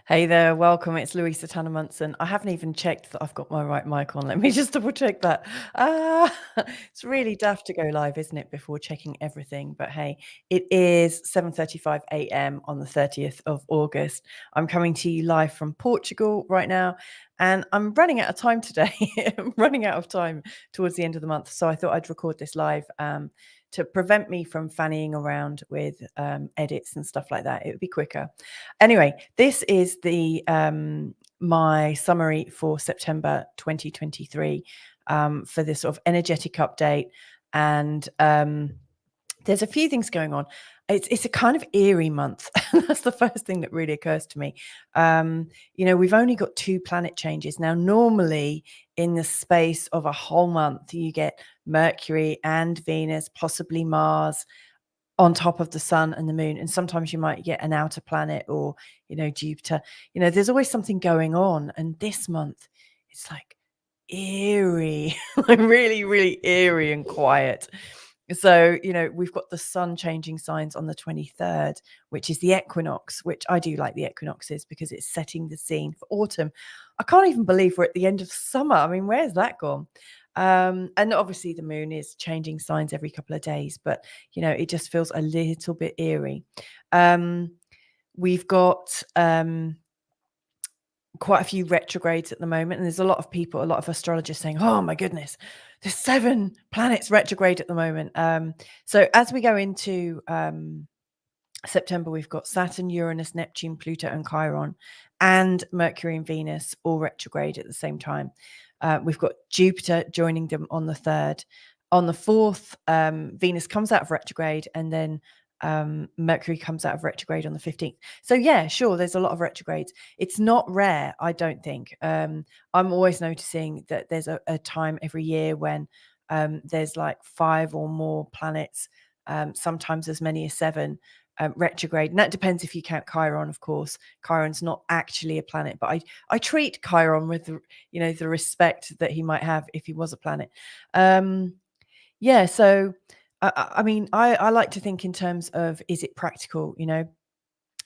Hey there, welcome. It's Louisa Tannermunson. I haven't even checked that I've got my right mic on. Let me just double check that. It's really daft to go live, isn't it, before checking everything? But hey, it is 7:35 a.m. on the 30th of August. I'm coming to you live from Portugal right now, and I'm running out of time today. I'm running out of time towards the end of the month, so I thought I'd record this live. To prevent me from fannying around with edits and stuff like that. It would be quicker. Anyway, this is the my summary for September 2023 for this sort of energetic update. And there's a few things going on. It's a kind of eerie month. That's the first thing that really occurs to me. We've only got 2 planet changes. Now, normally in the space of a whole month, you get Mercury and Venus, possibly Mars, on top of the sun and the moon. And sometimes you might get an outer planet or, Jupiter. There's always something going on. And this month, it's like eerie, like really, really eerie and quiet. So, we've got the sun changing signs on the 23rd, which is the equinox, which I do like the equinoxes because it's setting the scene for autumn. I can't even believe we're at the end of summer. I mean, where's that gone? And obviously the moon is changing signs every couple of days, but, it just feels a little bit eerie. We've got quite a few retrogrades at the moment, and there's a lot of astrologers saying, oh my goodness, there's 7 planets retrograde at the moment. So as we go into September, we've got Saturn, Uranus, Neptune, Pluto and Chiron, and Mercury and Venus all retrograde at the same time. We've got Jupiter joining them on the 3rd. On the 4th, Venus comes out of retrograde, and then Mercury comes out of retrograde on the 15th. So yeah, sure, there's a lot of retrogrades. It's not rare, I don't think. I'm always noticing that there's a time every year when there's like 5 or more planets, sometimes as many as 7, retrograde. And that depends if you count Chiron, of course. Chiron's not actually a planet, but I treat Chiron with the respect that he might have if he was a planet. So I mean, I like to think in terms of, is it practical,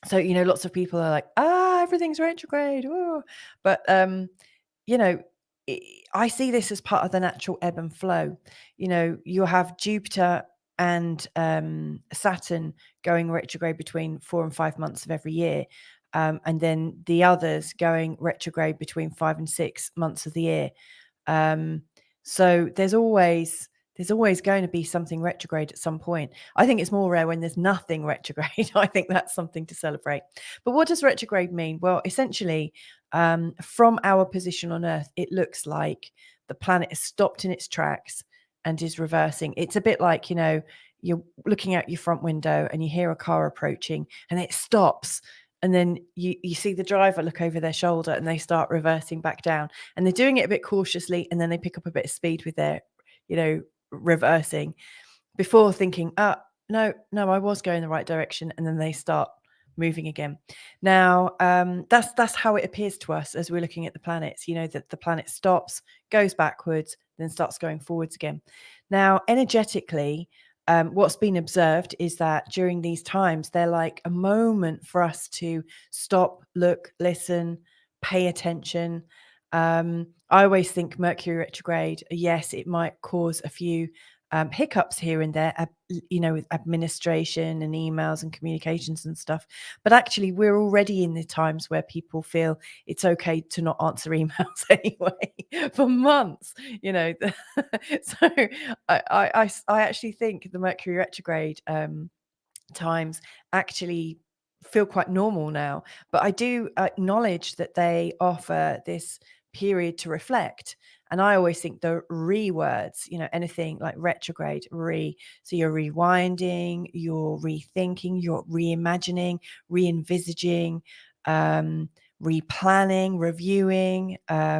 So, lots of people are like, everything's retrograde. Oh. But, I see this as part of the natural ebb and flow. You'll have Jupiter and Saturn going retrograde between 4 and 5 months of every year. And then the others going retrograde between 5 and 6 months of the year. So there's always going to be something retrograde at some point. I think it's more rare when there's nothing retrograde. I think that's something to celebrate. But what does retrograde mean? Well, essentially, from our position on Earth, it looks like the planet has stopped in its tracks and is reversing. It's a bit like, you're looking out your front window and you hear a car approaching and it stops. And then you see the driver look over their shoulder and they start reversing back down. And they're doing it a bit cautiously, and then they pick up a bit of speed with their, reversing before thinking, no, I was going the right direction. And then they start moving again. Now, that's how it appears to us as we're looking at the planets, that the planet stops, goes backwards, then starts going forwards again. Now, energetically, what's been observed is that during these times, they're like a moment for us to stop, look, listen, pay attention. I always think Mercury retrograde, yes, it might cause a few hiccups here and there, with administration and emails and communications and stuff. But actually, we're already in the times where people feel it's okay to not answer emails anyway for months. So I actually think the Mercury retrograde times actually feel quite normal now. But I do acknowledge that they offer this period to reflect. And I always think the words, anything like retrograde, so you're rewinding, you're rethinking, you're reimagining, re-envisaging, replanning, reviewing,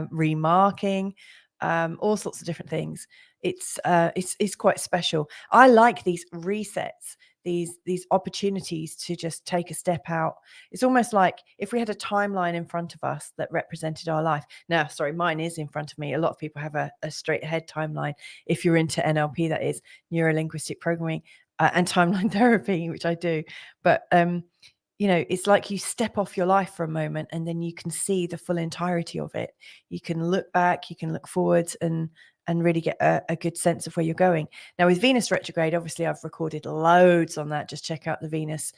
remarking, all sorts of different things. It's quite special. I like these resets, these opportunities to just take a step out. It's almost like if we had a timeline in front of us that represented our life. Now, sorry, mine is in front of me. A lot of people have a straight ahead timeline. If you're into NLP, that is neuro linguistic programming, and timeline therapy, which I do. But it's like you step off your life for a moment and then you can see the full entirety of it. You can look back, you can look forwards, and really get a good sense of where you're going. Now, with Venus retrograde, obviously I've recorded loads on that. Just check out the Venus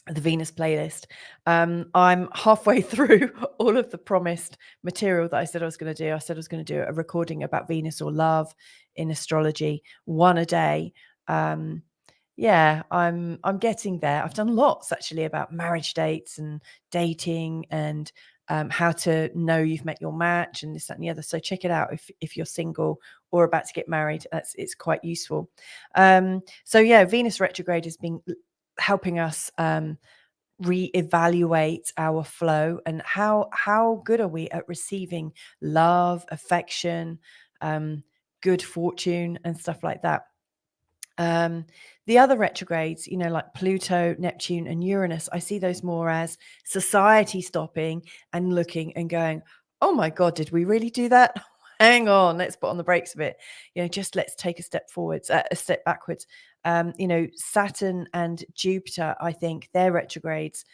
playlist. I'm halfway through all of the promised material that I said I was going to do. I said I was going to do a recording about Venus or love in astrology, one a day. Yeah, I'm getting there. I've done lots actually about marriage dates and dating and how to know you've met your match and this, that, and the other. So check it out if you're single or about to get married. It's quite useful. So yeah, Venus retrograde has been helping us reevaluate our flow and how good are we at receiving love, affection, good fortune, and stuff like that. The other retrogrades, like Pluto, Neptune, and Uranus, I see those more as society stopping and looking and going, oh my God, did we really do that? Hang on, let's put on the brakes a bit. Just let's take a step forwards, a step backwards. Saturn and Jupiter, I think they're retrogrades.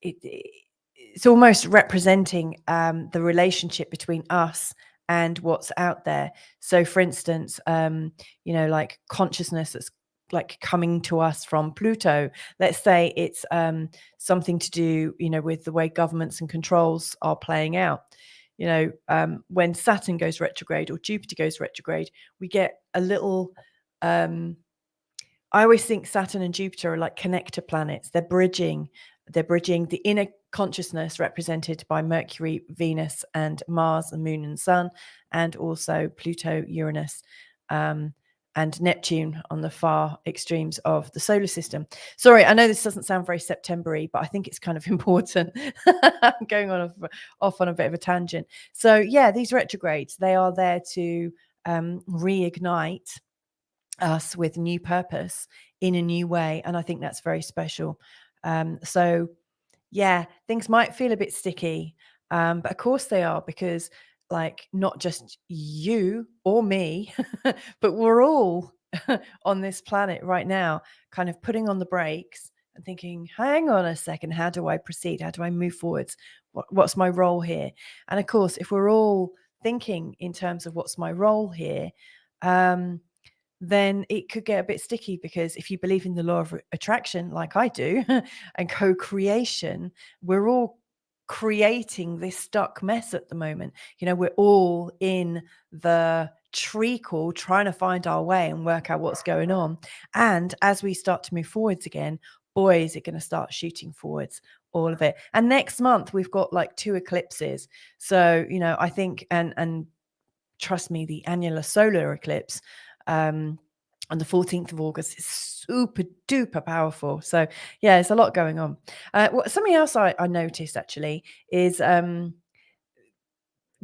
It's almost representing the relationship between us and what's out there. So for instance, like consciousness that's like coming to us from Pluto. Let's say it's something to do, with the way governments and controls are playing out. When Saturn goes retrograde or Jupiter goes retrograde, we get a little I always think Saturn and Jupiter are like connector planets. They're bridging the inner consciousness represented by Mercury, Venus, and Mars, and Moon and Sun, and also Pluto, Uranus, and Neptune on the far extremes of the solar system. Sorry, I know this doesn't sound very September-y, but I think it's kind of important. I'm going off on a bit of a tangent. So yeah, these retrogrades, they are there to reignite us with new purpose in a new way, and I think that's very special. So yeah, things might feel a bit sticky, but of course they are, because like not just you or me but we're all on this planet right now kind of putting on the brakes and thinking, hang on a second, how do I proceed, how do I move forwards, what's my role here? And of course, if we're all thinking in terms of what's my role here, then it could get a bit sticky, because if you believe in the law of attraction like I do and co-creation, we're all creating this stuck mess at the moment. We're all in the treacle trying to find our way and work out what's going on. And as we start to move forwards again, boy, is it going to start shooting forwards, all of it. And next month we've got like 2 eclipses. So, I think, and trust me, the annular solar eclipse on the 14th of August is super duper powerful. So yeah, there's a lot going on. Something else I noticed actually is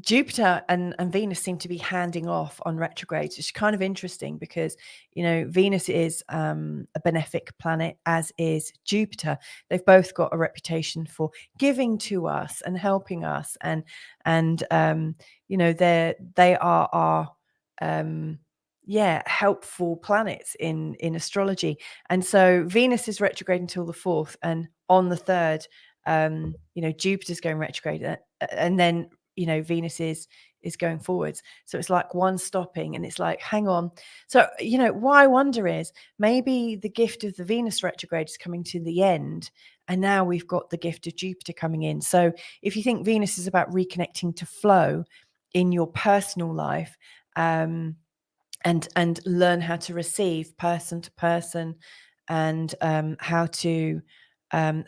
Jupiter and Venus seem to be handing off on retrogrades. It's kind of interesting because, Venus is a benefic planet, as is Jupiter. They've both got a reputation for giving to us and helping us, and they are our helpful planets in astrology. And so Venus is retrograde until the 4th, and on the 3rd, Jupiter's going retrograde, and then Venus is going forwards. So it's like one stopping, and it's like, hang on. So what I wonder is, maybe the gift of the Venus retrograde is coming to the end, and now we've got the gift of Jupiter coming in. So if you think Venus is about reconnecting to flow in your personal life, and learn how to receive person to person, and how to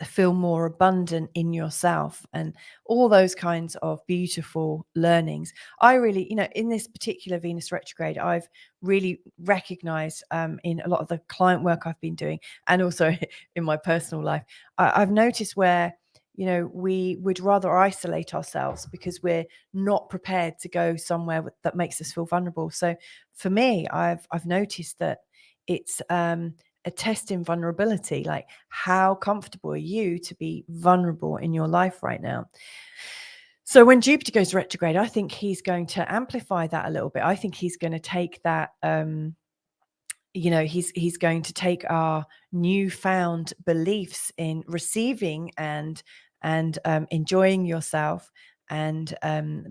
feel more abundant in yourself, and all those kinds of beautiful learnings. I really, in this particular Venus retrograde, I've really recognized in a lot of the client work I've been doing, and also in my personal life, I've noticed where we would rather isolate ourselves because we're not prepared to go somewhere that makes us feel vulnerable. So for me, I've noticed that it's a test in vulnerability. Like, how comfortable are you to be vulnerable in your life right now? So when Jupiter goes retrograde, I think he's going to amplify that a little bit. I think he's going to take that he's going to take our newfound beliefs in receiving and enjoying yourself and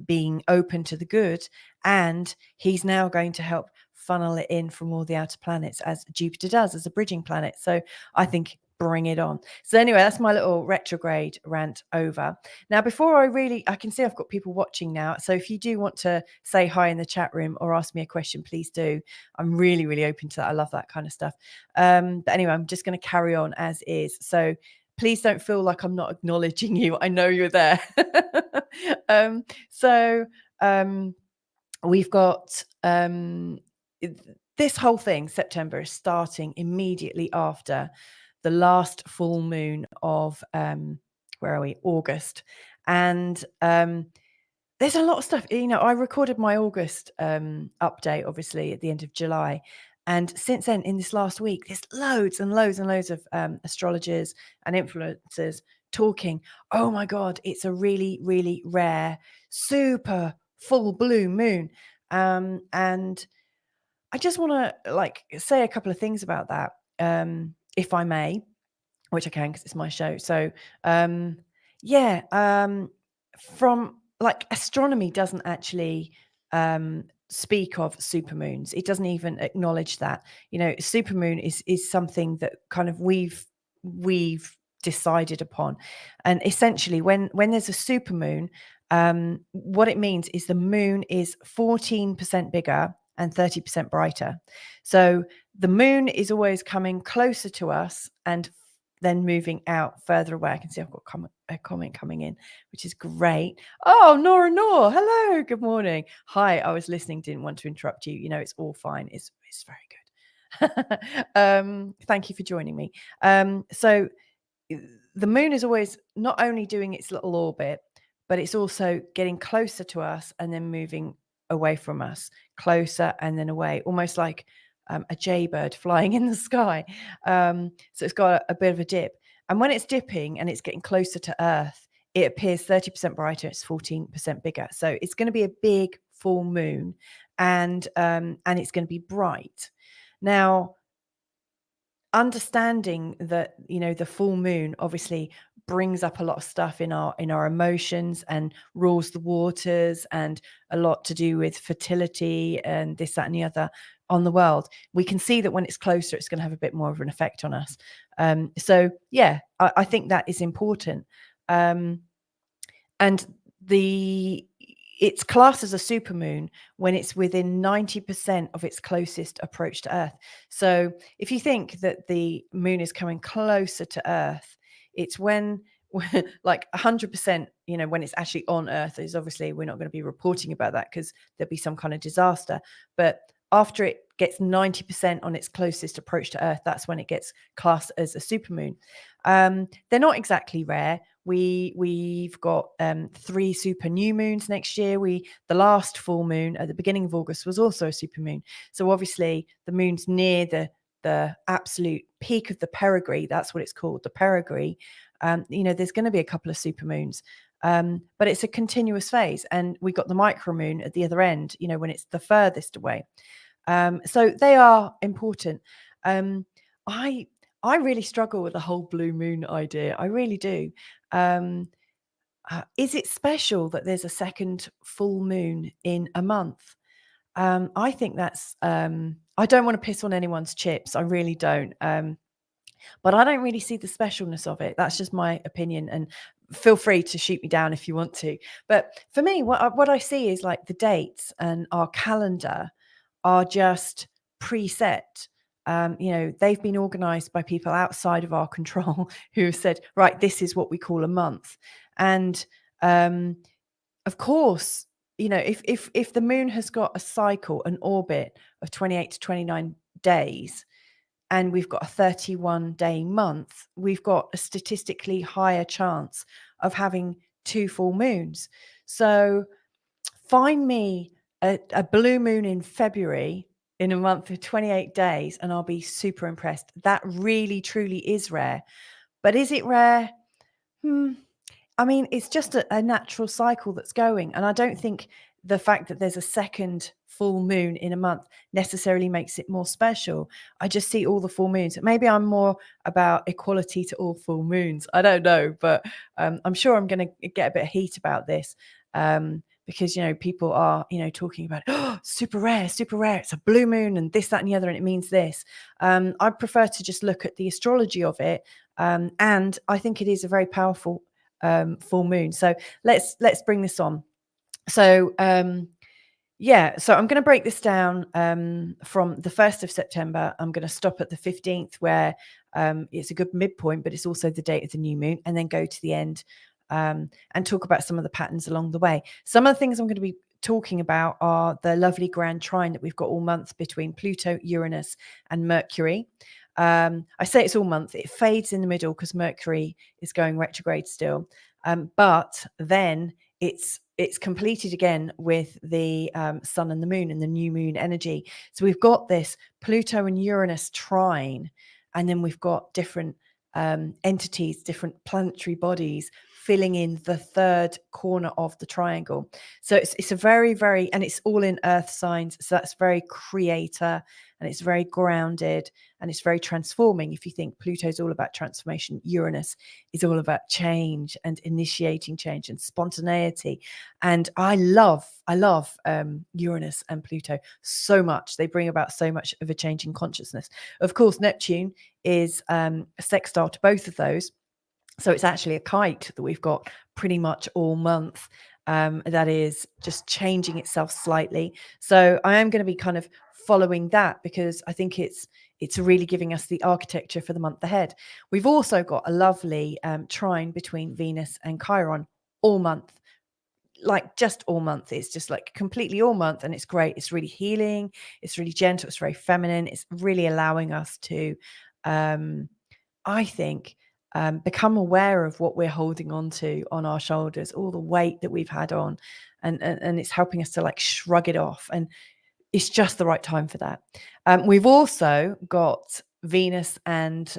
being open to the good, and he's now going to help funnel it in from all the outer planets, as Jupiter does as a bridging planet. So I think bring it on. So anyway, that's my little retrograde rant over. Now, before I can see I've got people watching now. So if you do want to say hi in the chat room or ask me a question, please do. I'm really, really open to that. I love that kind of stuff. But anyway, I'm just going to carry on as is. So please don't feel like I'm not acknowledging you. I know you're there. So we've got this whole thing, September, is starting immediately after the last full moon of where are we? August. And there's a lot of stuff. I recorded my August update, obviously, at the end of July. And since then, in this last week, there's loads and loads and loads of astrologers and influencers talking. Oh my God, it's a really, really rare, super full blue moon. And I just want to say a couple of things about that, if I may, which I can because it's my show. So from astronomy doesn't actually speak of supermoons. It doesn't even acknowledge that. Supermoon is something that kind of we've decided upon. And essentially when there's a supermoon, what it means is the moon is 14% bigger and 30% brighter. So the moon is always coming closer to us and then moving out further away. I can see I've got a comment coming in, which is great. Oh, Nora, hello, good morning. Hi, I was listening, didn't want to interrupt you. It's all fine. It's very good. Thank you for joining me. So the moon is always not only doing its little orbit, but it's also getting closer to us and then moving away from us, closer and then away, almost like a jaybird flying in the sky. So it's got a bit of a dip. And when it's dipping and it's getting closer to Earth, it appears 30% brighter, it's 14% bigger. So it's going to be a big full moon, and it's going to be bright. Now, understanding that the full moon obviously brings up a lot of stuff in our emotions and rules the waters, and a lot to do with fertility and this, that and the other on the world. We can see that when it's closer, it's going to have a bit more of an effect on us. So yeah, I think that is important. And it's classed as a supermoon when it's within 90% of its closest approach to Earth. So if you think that the moon is coming closer to Earth, it's when like 100%, when it's actually on Earth. Is obviously we're not going to be reporting about that because there'll be some kind of disaster. But after it gets 90% on its closest approach to Earth, that's when it gets classed as a supermoon. They're not exactly rare. We've got 3 super new moons next year. The last full moon at the beginning of August was also a supermoon. So obviously the moon's near the absolute peak of the perigee. That's what it's called, the perigee. There's going to be a couple of supermoons. But it's a continuous phase, and we got the micromoon at the other end, when it's the furthest away. So they are important. I really struggle with the whole blue moon idea. I really do. Is it special that there's a second full moon in a month? I think that's, I don't want to piss on anyone's chips. I really don't. But I don't really see the specialness of it. That's just my opinion. And feel free to shoot me down if you want to. But for me, what I see is like the dates and our calendar are just preset. They've been organized by people outside of our control who have said, right, this is what we call a month. And of course, if the moon has got a cycle, an orbit of 28 to 29 days, and we've got a 31-day month, we've got a statistically higher chance of having 2 full moons. So find me a blue moon in February in a month of 28 days, and I'll be super impressed. That really, truly is rare. But is it rare? I mean, it's just a natural cycle that's going. And I don't think the fact that there's a second full moon in a month necessarily makes it more special. I just see all the full moons. Maybe I'm more about equality to all full moons. I don't know, but I'm sure I'm going to get a bit of heat about this. Because, people are, talking about, oh, super rare. It's a blue moon and this, that, and the other, and it means this. I prefer to just look at the astrology of it. And I think it is a very powerful full moon. So let's bring this on. So, so I'm going to break this down from the 1st of September. I'm going to stop at the 15th, where it's a good midpoint, but it's also the date of the new moon, and then go to the end and talk about some of the patterns along the way. Some of the things I'm going to be talking about are the lovely grand trine that we've got all month between Pluto, Uranus, and Mercury. I say it's all month. It fades in the middle because Mercury is going retrograde still. But then it's completed again with the sun and the moon and the new moon energy. So we've got this Pluto and Uranus trine, and then we've got different entities, different planetary bodies filling in the third corner of the triangle. So it's a very, very, and it's all in earth signs. So that's very creator, and it's very grounded, and it's very transforming. If you think Pluto's all about transformation, Uranus is all about change and initiating change and spontaneity. And I love Uranus and Pluto so much. They bring about so much of a change in consciousness. Of course, Neptune is a sextile to both of those. So it's actually a kite that we've got pretty much all month. That is just changing itself slightly. So I am going to be kind of following that, because I think it's really giving us the architecture for the month ahead. We've also got a lovely trine between Venus and Chiron all month. Like just all month. It's just like completely all month, and it's great. It's really healing. It's really gentle. It's very feminine. It's really allowing us to, I think, become aware of what we're holding on to on our shoulders, all the weight that we've had on, and it's helping us to like shrug it off. And it's just the right time for that. We've also got Venus and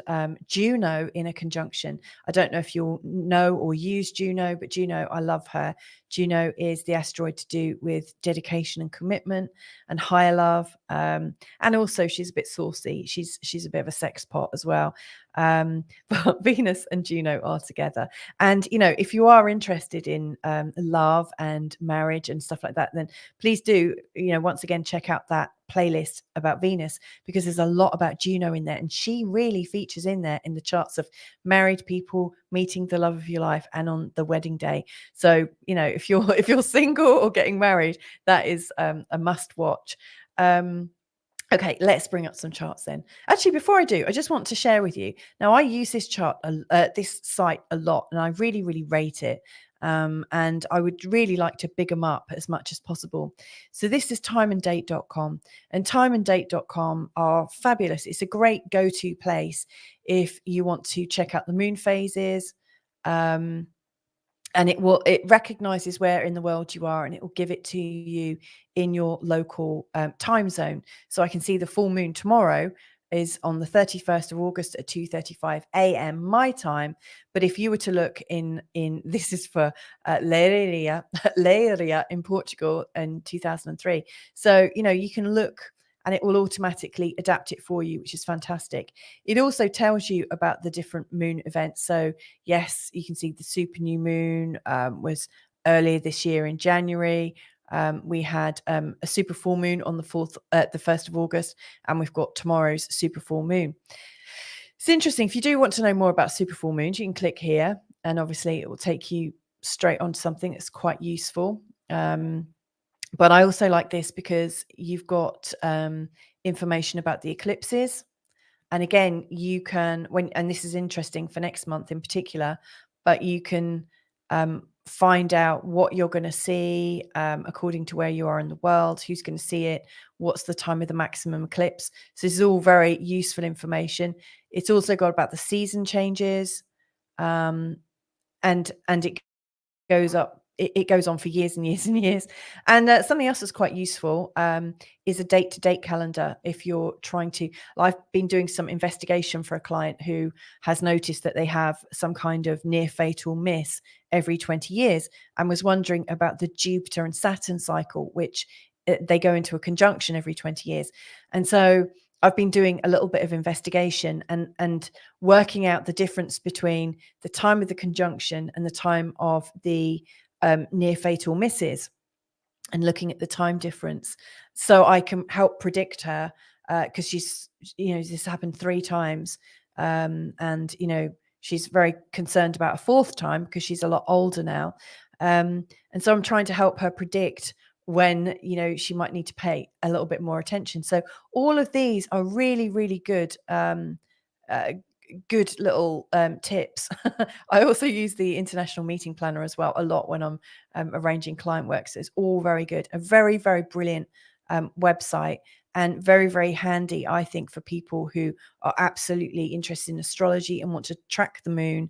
Juno in a conjunction. I don't know if you'll know or use Juno, but Juno, I love her. Juno is the asteroid to do with dedication and commitment and higher love. And also she's a bit saucy. She's a bit of a sex pot as well. But Venus and Juno are together. And, if you are interested in love and marriage and stuff like that, then please do, once again, check out that playlist about Venus, because there's a lot about Juno in there, and she really features in there in the charts of married people meeting the love of your life and on the wedding day. So, if you're single or getting married, that is a must watch. Okay, let's bring up some charts then. Actually, before I do, I just want to share with you. Now, I use this this site a lot, and I really, really rate it. And I would really like to big them up as much as possible. So this is timeanddate.com, and timeanddate.com are fabulous. It's a great go-to place if you want to check out the moon phases. And it recognizes where in the world you are, and it will give it to you in your local time zone. So I can see the full moon tomorrow is on the 31st of August at 2:35 a.m. my time. But if you were to look in this is for Leiria in Portugal in 2003. So, you can look, and it will automatically adapt it for you, which is fantastic. It also tells you about the different moon events. So yes, you can see the super new moon was earlier this year in January. We had a super full moon on the 1st of August, and we've got tomorrow's super full moon. It's interesting. If you do want to know more about super full moons, you can click here, and obviously it will take you straight onto something that's quite useful. But I also like this because you've got information about the eclipses. And again, you can, and this is interesting for next month in particular, but you can find out what you're going to see according to where you are in the world, who's going to see it, what's the time of the maximum eclipse. So this is all very useful information. It's also got about the season changes, and it goes up it goes on for years and years and years. And something else that's quite useful is a date-to-date calendar. If you're trying to, I've been doing some investigation for a client who has noticed that they have some kind of near fatal miss every 20 years and was wondering about the Jupiter and Saturn cycle, which they go into a conjunction every 20 years. And so I've been doing a little bit of investigation and working out the difference between the time of the conjunction and the time of the near fatal misses, and looking at the time difference, so I can help predict her, because she's, this happened 3 times, and she's very concerned about a 4th time because she's a lot older now, and so I'm trying to help her predict when she might need to pay a little bit more attention. So all of these are really, really good good little tips. I also use the International Meeting Planner as well a lot when I'm arranging client work. So it's all very good. A very, very brilliant website, and very, very handy, I think, for people who are absolutely interested in astrology and want to track the moon,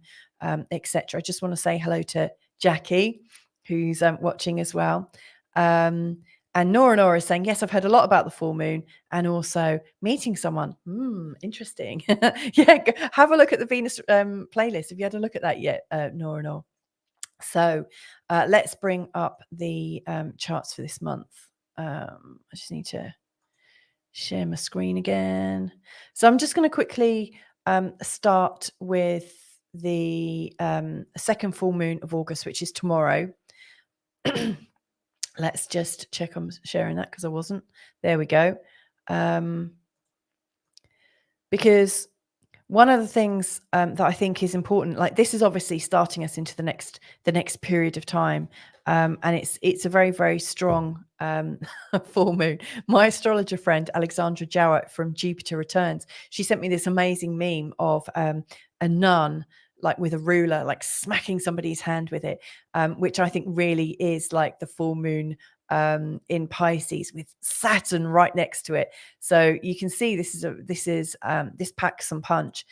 etc. I just want to say hello to Jackie, who's watching as well. And Nora is saying, yes, I've heard a lot about the full moon and also meeting someone. Interesting. Yeah, have a look at the Venus playlist. Have you had a look at that yet, Nora? So let's bring up the charts for this month. I just need to share my screen again. So I'm just going to quickly start with the second full moon of August, which is tomorrow. Let's just check I'm sharing that because I wasn't. There we go. Because one of the things that I think is important, like this is obviously starting us into the next period of time, and it's a very, very strong full moon. My astrologer friend Alexandra Jowett from Jupiter Returns, she sent me this amazing meme of a nun, like with a ruler, like smacking somebody's hand with it, which I think really is like the full moon in Pisces with Saturn right next to it. So you can see this packs some punch.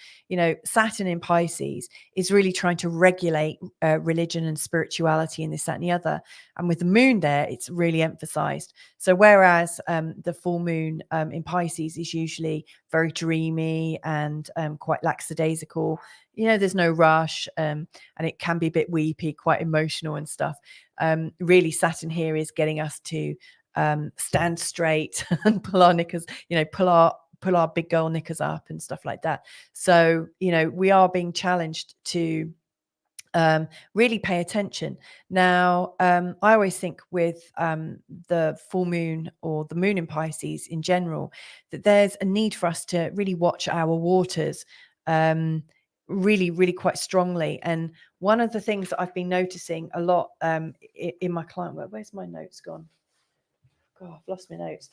Saturn in Pisces is really trying to regulate religion and spirituality and this, that, and the other. And with the moon there, it's really emphasized. So whereas the full moon in Pisces is usually very dreamy and quite lackadaisical, there's no rush, and it can be a bit weepy, quite emotional and stuff. Really, Saturn here is getting us to stand straight and pull our knickers, pull our big girl knickers up and stuff like that. So, we are being challenged to really pay attention. Now, I always think with the full moon or the moon in Pisces in general, that there's a need for us to really watch our waters really, really quite strongly. And one of the things that I've been noticing a lot in my client work, where's my notes gone? God, I've lost my notes.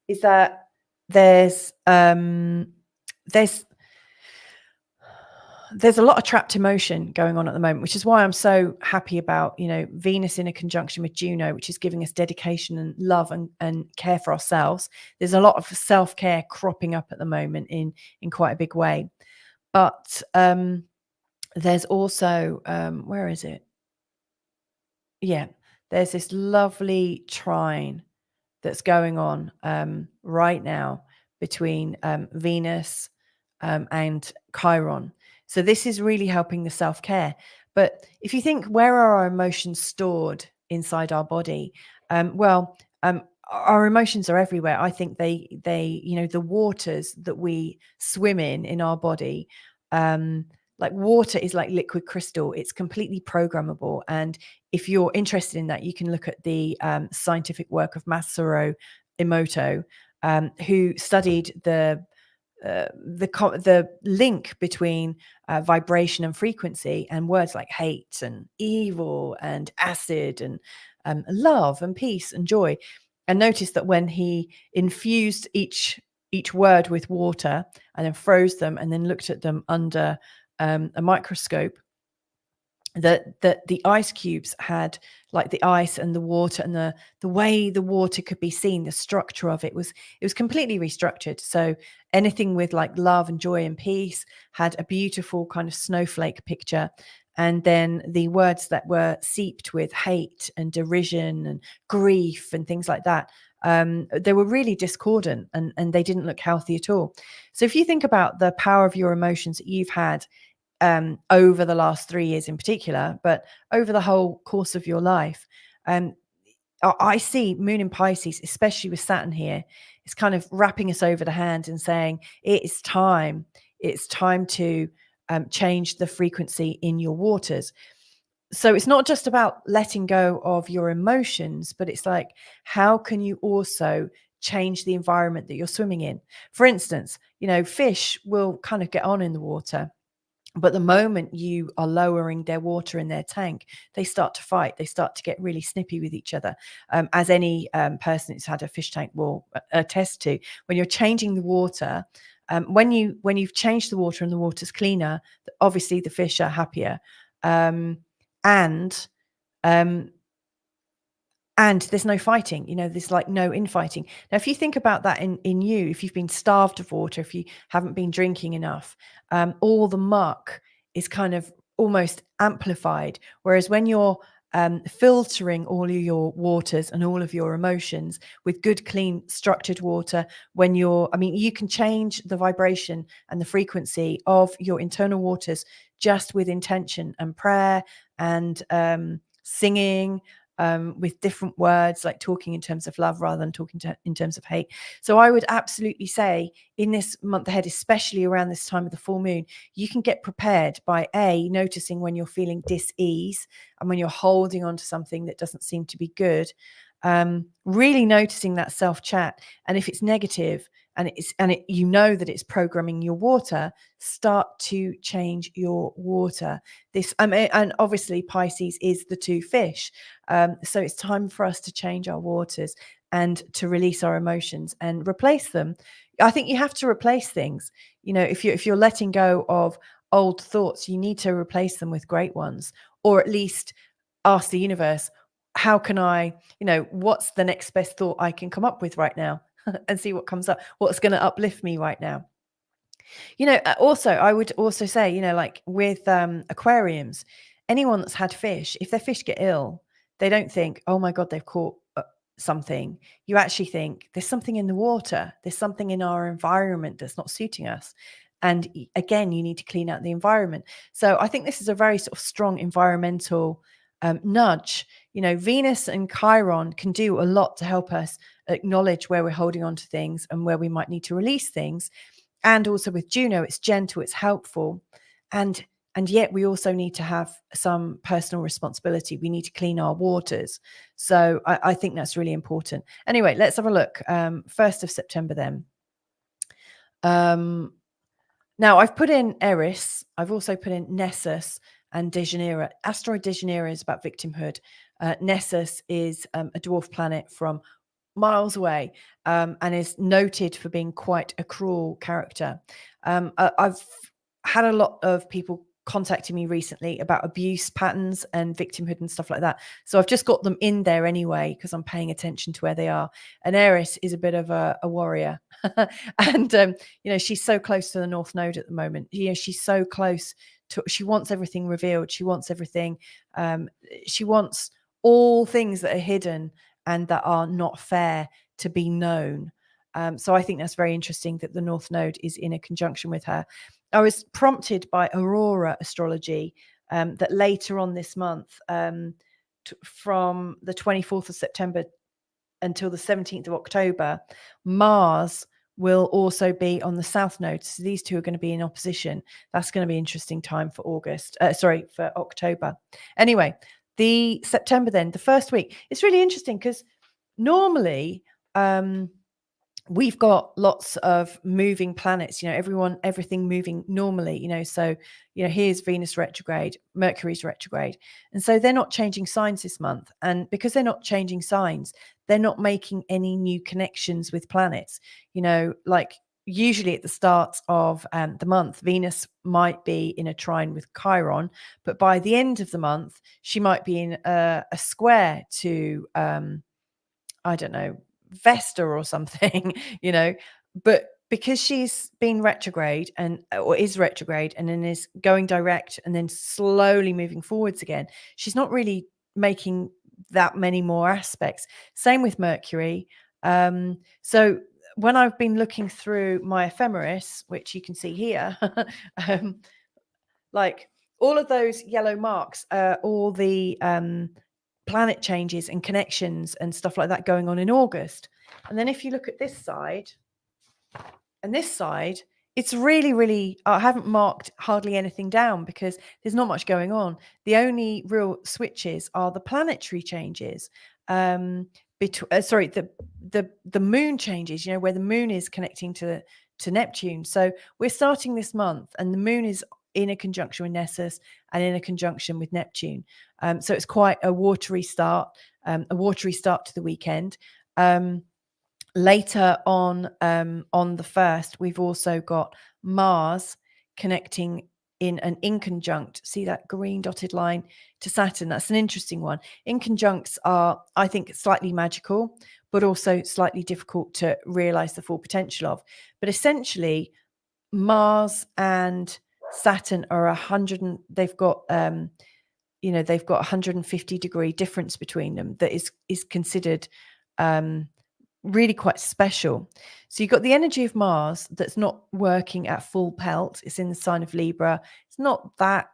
Is that there's a lot of trapped emotion going on at the moment, which is why I'm so happy about, Venus in a conjunction with Juno, which is giving us dedication and love and care for ourselves. There's a lot of self-care cropping up at the moment in quite a big way. But there's also, where is it? Yeah, there's this lovely trine that's going on right now between Venus and Chiron. So this is really helping the self-care. But if you think, where are our emotions stored inside our body? Our emotions are everywhere. I think they the waters that we swim in our body, like water is like liquid crystal. It's completely programmable. And if you're interested in that, you can look at the scientific work of Masaru Emoto, who studied the link between vibration and frequency, and words like hate and evil and acid and love and peace and joy. And noticed that when he infused each word with water and then froze them and then looked at them under a microscope, that the ice cubes had, like the ice and the water and the way the water could be seen, the structure of it was completely restructured. So anything with like love and joy and peace had a beautiful kind of snowflake picture, and then the words that were seeped with hate and derision and grief and things like that, they were really discordant, and they didn't look healthy at all. So if you think about the power of your emotions that you've had over the last 3 years in particular, but over the whole course of your life, um, I see Moon in Pisces, especially with Saturn here, it's kind of wrapping us over the hand and saying it's time. It's time to change the frequency in your waters. So it's not just about letting go of your emotions, but it's like, how can you also change the environment that you're swimming in? For instance, fish will kind of get on in the water. But the moment you are lowering their water in their tank, they start to fight. They start to get really snippy with each other, as any person who's had a fish tank will attest to. When you're changing the water, when you've changed the water and the water's cleaner, obviously the fish are happier, and um, and there's no fighting, there's like no infighting. Now, if you think about that in you, if you've been starved of water, if you haven't been drinking enough, all the muck is kind of almost amplified. Whereas when you're filtering all of your waters and all of your emotions with good, clean, structured water, you can change the vibration and the frequency of your internal waters just with intention and prayer and singing, with different words, like talking in terms of love rather than talking in terms of hate. So I would absolutely say in this month ahead, especially around this time of the full moon, you can get prepared by noticing when you're feeling dis-ease and when you're holding on to something that doesn't seem to be good. Really noticing that self-chat, and if it's negative and that it's programming your water, start to change your water. And obviously Pisces is the two fish, so it's time for us to change our waters and to release our emotions and replace them. I think you have to replace things. If you're letting go of old thoughts, you need to replace them with great ones, or at least ask the universe, how can I, what's the next best thought I can come up with right now? And see what comes up. What's going to uplift me right now? Also, I would also say, like with aquariums, anyone that's had fish, if their fish get ill, they don't think, oh my God, they've caught something. You actually think there's something in the water. There's something in our environment that's not suiting us. And again, you need to clean out the environment. So I think this is a very sort of strong environmental nudge. Venus and Chiron can do a lot to help us acknowledge where we're holding on to things and where we might need to release things. And also with Juno, it's gentle, it's helpful. And yet we also need to have some personal responsibility. We need to clean our waters. So I think that's really important. Anyway, let's have a look. 1st of September then. Now I've put in Eris. I've also put in Nessus and Deianira. Asteroid Deianira is about victimhood. Nessus is a dwarf planet from miles away, and is noted for being quite a cruel character. I've had a lot of people contacting me recently about abuse patterns and victimhood and stuff like that. So I've just got them in there anyway, because I'm paying attention to where they are. And Eris is a bit of a warrior. And, she's so close to the North Node at the moment. She's so close to, she wants everything revealed. She wants everything. She wants all things that are hidden and that are not fair to be known. So I think that's very interesting that the North Node is in a conjunction with her. I was prompted by Aurora Astrology that later on this month, from the 24th of September until the 17th of October, Mars will also be on the South Node. So these two are going to be in opposition. That's going to be an interesting time for for October. Anyway, the September then, the first week, it's really interesting because normally we've got lots of moving planets, everything moving normally, so, here's Venus retrograde, Mercury's retrograde. And so they're not changing signs this month. And because they're not changing signs, they're not making any new connections with planets, like usually at the start of the month, Venus might be in a trine with Chiron, but by the end of the month, she might be in a square to, I don't know, Vesta or something, but because she's been retrograde or is retrograde and then is going direct and then slowly moving forwards again, she's not really making that many more aspects. Same with Mercury. So when I've been looking through my ephemeris, which you can see here, like all of those yellow marks, all the planet changes and connections and stuff like that going on in August. And then if you look at this side and this side, it's really, I haven't marked hardly anything down because there's not much going on. The only real switches are the planetary changes. The moon changes, you know, where the moon is connecting to Neptune. So we're starting this month and the moon is in a conjunction with Nessus and in a conjunction with Neptune. So it's quite a watery start to the weekend. Later on the 1st, we've also got Mars connecting in an inconjunct. See that green dotted line to Saturn? That's an interesting one. Inconjuncts are, I think, slightly magical, but also slightly difficult to realize the full potential of. But essentially, Mars and Saturn are they've got 150-degree difference between them that is considered really quite special. So you've got the energy of Mars that's not working at full pelt. It's in the sign of Libra. It's not that,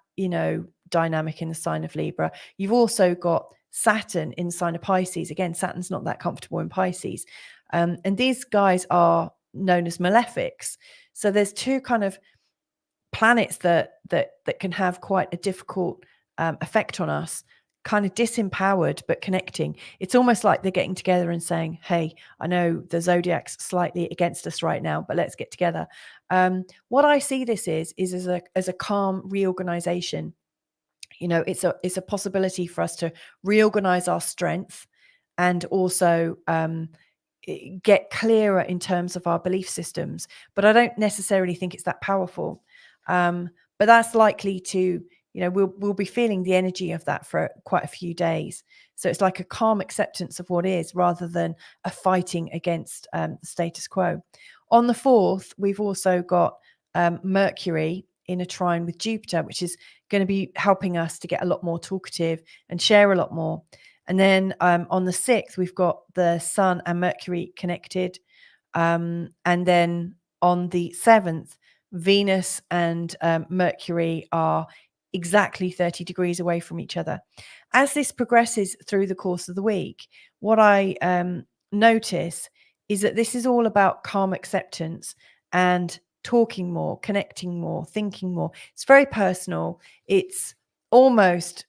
dynamic in the sign of Libra. You've also got Saturn in the sign of Pisces. Again, Saturn's not that comfortable in Pisces. And these guys are known as malefics. So there's two kind of planets that can have quite a difficult effect on us, kind of disempowered but connecting. It's almost like they're getting together and saying, hey, I know the zodiac's slightly against us right now, but let's get together. What I see this is as a calm reorganization. It's a possibility for us to reorganize our strength and also get clearer in terms of our belief systems. But I don't necessarily think it's that powerful. But that's likely to, we'll be feeling the energy of that for quite a few days. So it's like a calm acceptance of what is rather than a fighting against the status quo. On the 4th, we've also got Mercury in a trine with Jupiter, which is going to be helping us to get a lot more talkative and share a lot more. And then on the 6th, we've got the Sun and Mercury connected. And then on the 7th, Venus and Mercury are exactly 30 degrees away from each other. As this progresses through the course of the week, what I notice is that this is all about calm acceptance and talking more, connecting more, thinking more. It's very personal. It's almost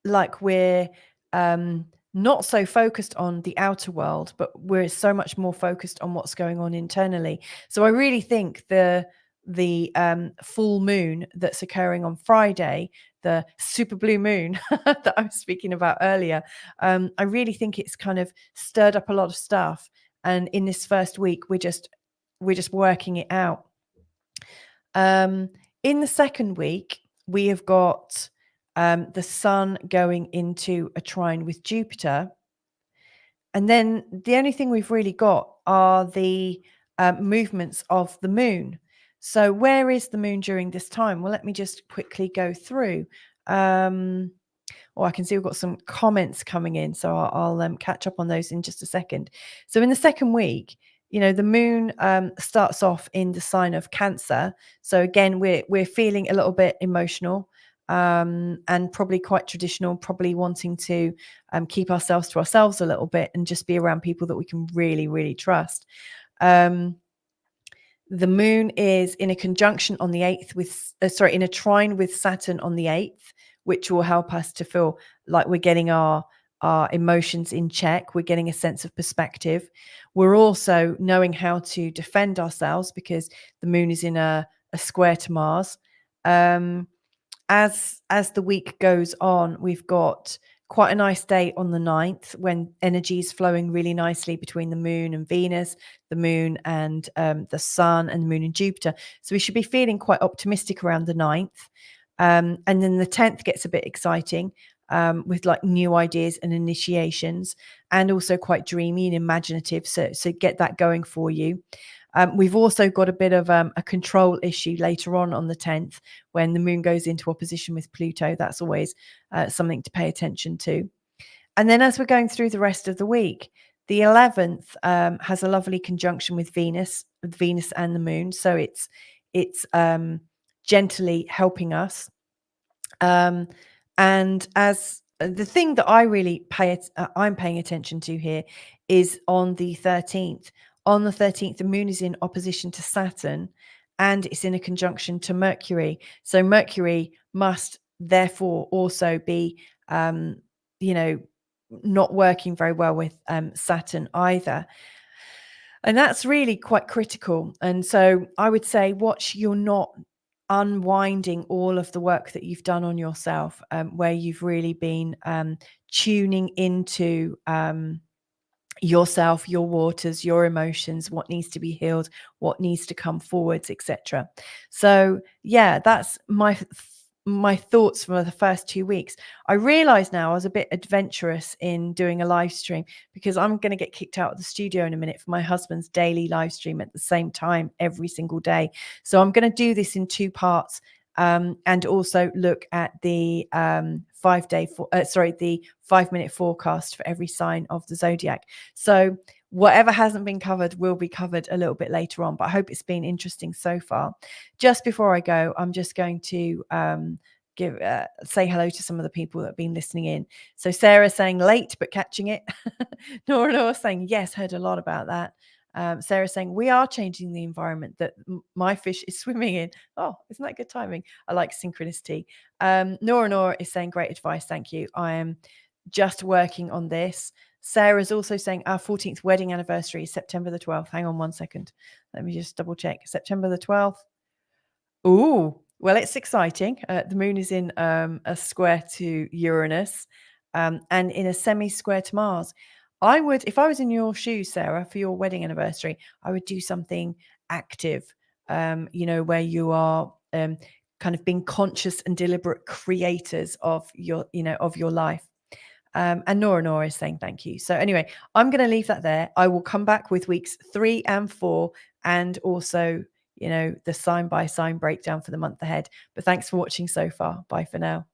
like we're not so focused on the outer world, but we're so much more focused on what's going on internally. So I really think the full moon that's occurring on Friday, the super blue moon that I was speaking about earlier, I really think it's kind of stirred up a lot of stuff. And in this first week, we're just working it out. In the second week, we have got the Sun going into a trine with Jupiter. And then the only thing we've really got are the movements of the moon. So where is the moon during this time? Well, let me just quickly go through. I can see we've got some comments coming in, so I'll catch up on those in just a second. So in the second week, the moon starts off in the sign of Cancer. So again, we're feeling a little bit emotional and probably quite traditional, probably wanting to keep ourselves to ourselves a little bit and just be around people that we can really, really trust. The moon is in a conjunction on the 8th in a trine with Saturn on the 8th, which will help us to feel like we're getting our emotions in check. We're getting a sense of perspective. We're also knowing how to defend ourselves because the moon is in a square to Mars. As the week goes on, we've got quite a nice day on the 9th when energy is flowing really nicely between the moon and Venus, the moon and the Sun, and the moon and Jupiter. So we should be feeling quite optimistic around the 9th. And then the 10th gets a bit exciting with like new ideas and initiations, and also quite dreamy and imaginative. So get that going for you. We've also got a bit of a control issue later on the 10th when the moon goes into opposition with Pluto. That's always something to pay attention to. And then as we're going through the rest of the week, the 11th has a lovely conjunction with Venus and the moon. So it's gently helping us. And as the thing that I really I'm paying attention to here is on the 13th. On the 13th, the moon is in opposition to Saturn and it's in a conjunction to Mercury. So Mercury must therefore also be, not working very well with Saturn either. And that's really quite critical. And so I would say watch you're not unwinding all of the work that you've done on yourself, where you've really been tuning into yourself, your waters, your emotions, what needs to be healed, what needs to come forwards, etc. So yeah, that's my thoughts for the first 2 weeks. I realize now I was a bit adventurous in doing a live stream because I'm going to get kicked out of the studio in a minute for my husband's daily live stream at the same time every single day. So I'm going to do this in 2 parts. And also look at the the 5-minute forecast for every sign of the zodiac. So whatever hasn't been covered will be covered a little bit later on, but I hope it's been interesting so far. Just before I go, I'm just going to say hello to some of the people that have been listening in. So Sarah saying late but catching it. Nora saying yes, heard a lot about that. Sarah saying we are changing the environment that my fish is swimming in. Oh, isn't that good timing? I like synchronicity. Nora is saying great advice. Thank you. I am just working on this. Sarah's also saying our 14th wedding anniversary is September the 12th. Hang on 1 second. Let me just double check. September the 12th. Ooh, well, it's exciting. The moon is in a square to Uranus and in a semi-square to Mars. I would, if I was in your shoes, Sarah, for your wedding anniversary, I would do something active, where you are kind of being conscious and deliberate creators of your life. And Nora is saying thank you. So anyway, I'm going to leave that there. I will come back with weeks 3 and 4 and also, the sign by sign breakdown for the month ahead. But thanks for watching so far. Bye for now.